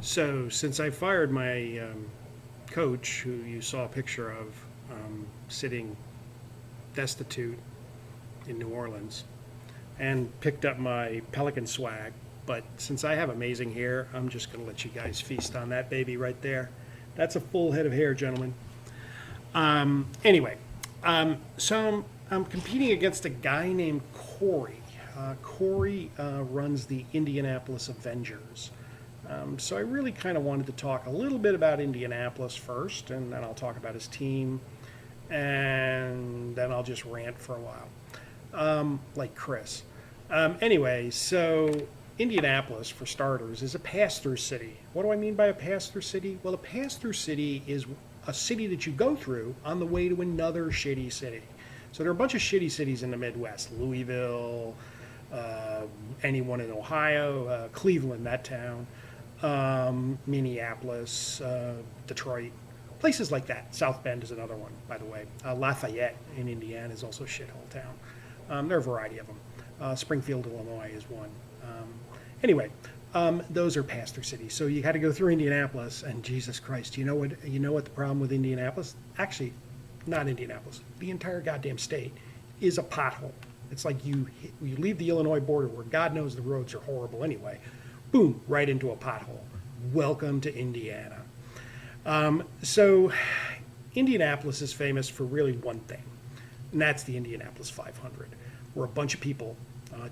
So, since I fired my coach, who you saw a picture of sitting destitute in New Orleans, and picked up my Pelican swag, but since I have amazing hair, I'm just going to let you guys feast on that baby right there. That's a full head of hair, gentlemen. Anyway, so I'm competing against a guy named Corey. Corey runs the Indianapolis Avengers. So I really kind of wanted to talk a little bit about Indianapolis first, and then I'll talk about his team, and then I'll just rant for a while, like Chris. Anyway, so Indianapolis, for starters, is a pass-through city. What do I mean by a pass-through city? Well, a pass-through city is a city that you go through on the way to another shitty city. So there are a bunch of shitty cities in the Midwest: Louisville, anyone in Ohio, Cleveland, that town, Minneapolis, Detroit, places like that. South Bend is another one, by the way. Lafayette in Indiana is also a shithole town. There are a variety of them. Springfield, Illinois is one. Anyway, those are pass-through cities. So you got to go through Indianapolis, and Jesus Christ, you know what the problem with Indianapolis? Actually, not Indianapolis. The entire goddamn state is a pothole. It's like you leave the Illinois border, where God knows the roads are horrible anyway. Boom, right into a pothole. Welcome to Indiana. So Indianapolis is famous for really one thing, and that's the Indianapolis 500, where a bunch of people,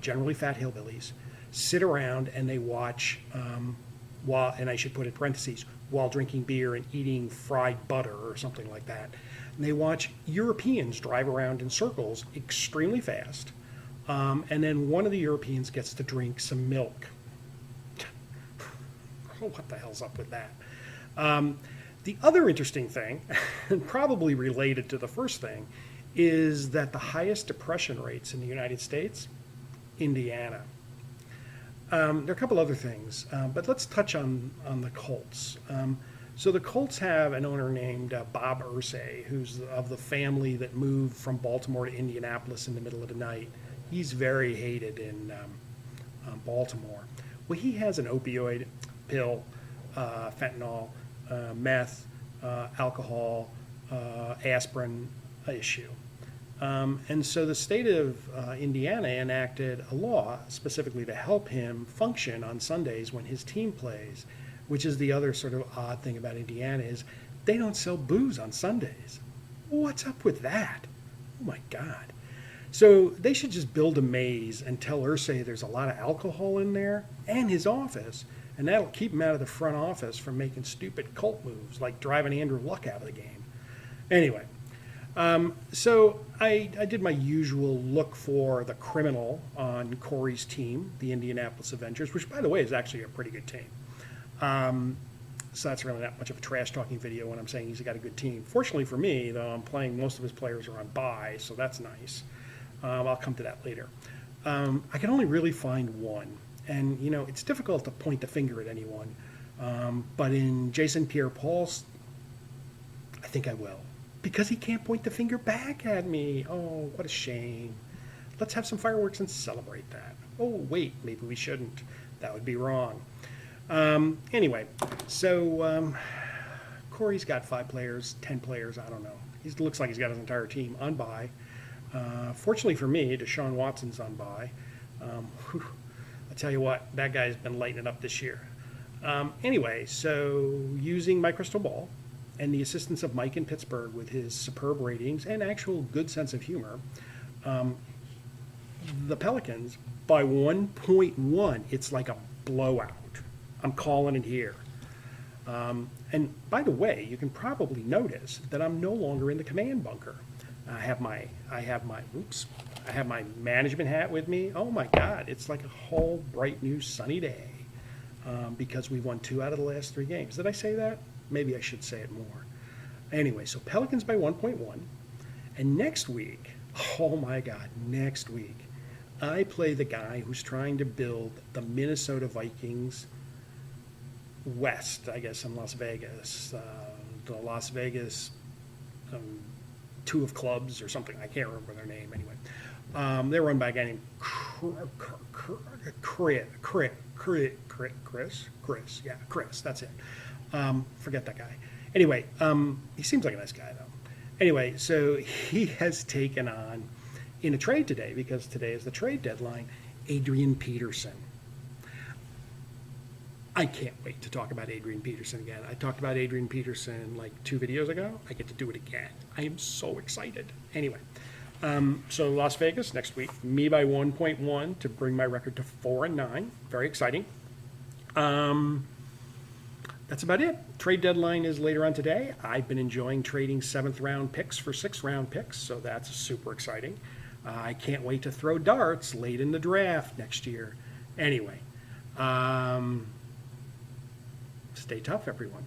generally fat hillbillies, sit around and they watch, and I should put in parentheses, while drinking beer and eating fried butter or something like that. And they watch Europeans drive around in circles extremely fast, and then one of the Europeans gets to drink some milk. What the hell's up with that? The other interesting thing, and probably related to the first thing, is that the highest depression rates in the United States, Indiana. There are a couple other things, but let's touch on the Colts. So the Colts have an owner named Bob Irsay, who's of the family that moved from Baltimore to Indianapolis in the middle of the night. He's very hated in Baltimore. Well, he has an opioid, pill, fentanyl, meth, alcohol, aspirin issue. And so the state of Indiana enacted a law specifically to help him function on Sundays when his team plays, which is the other sort of odd thing about Indiana is they don't sell booze on Sundays. What's up with that? Oh my God. So they should just build a maze and tell Irsay there's a lot of alcohol in there and his office, and that'll keep him out of the front office from making stupid cult moves like driving Andrew Luck out of the game. Anyway, so I did my usual look for the criminal on Corey's team, the Indianapolis Avengers, which, by the way, is actually a pretty good team. So that's really not much of a trash-talking video when I'm saying he's got a good team. Fortunately for me, though, I'm playing, most of his players are on bye, so that's nice. I'll come to that later. I can only really find one, and, it's difficult to point the finger at anyone, but in Jason Pierre-Paul's, I think I will. Because he can't point the finger back at me. Oh, what a shame. Let's have some fireworks and celebrate that. Oh, wait, maybe we shouldn't. That would be wrong. Anyway, so Corey's got 5 players, 10 players, I don't know. He looks like he's got his entire team on bye. Fortunately for me, Deshaun Watson's on bye. I tell you what, that guy's been lighting it up this year. Anyway, so using my crystal ball, and the assistance of Mike in Pittsburgh with his superb ratings and actual good sense of humor, the Pelicans, by 1.1, it's like a blowout. I'm calling it here. And by the way, you can probably notice that I'm no longer in the command bunker. I have my management hat with me. Oh my God, it's like a whole bright new sunny day because we won 2 out of the last 3 games. Did I say that? Maybe I should say it more. Anyway, so Pelicans by 1.1. And next week, oh my God, next week, I play the guy who's trying to build the Minnesota Vikings West, I guess, in Las Vegas. The Las Vegas 2 of Clubs or something. I can't remember their name anyway. They're run by a guy named Chris. Yeah, Chris. That's it. Forget that guy. Anyway, he seems like a nice guy though. Anyway, so he has taken on in a trade today, because today is the trade deadline, Adrian Peterson. I can't wait to talk about Adrian Peterson again. I talked about Adrian Peterson like 2 videos ago. I get to do it again. I am so excited. Anyway, so Las Vegas next week, me by 1.1 to bring my record to 4-9. Very exciting. That's about it. Trade deadline is later on today. I've been enjoying trading 7th round picks for 6th round picks, so that's super exciting. I can't wait to throw darts late in the draft next year. Anyway, stay tough, everyone.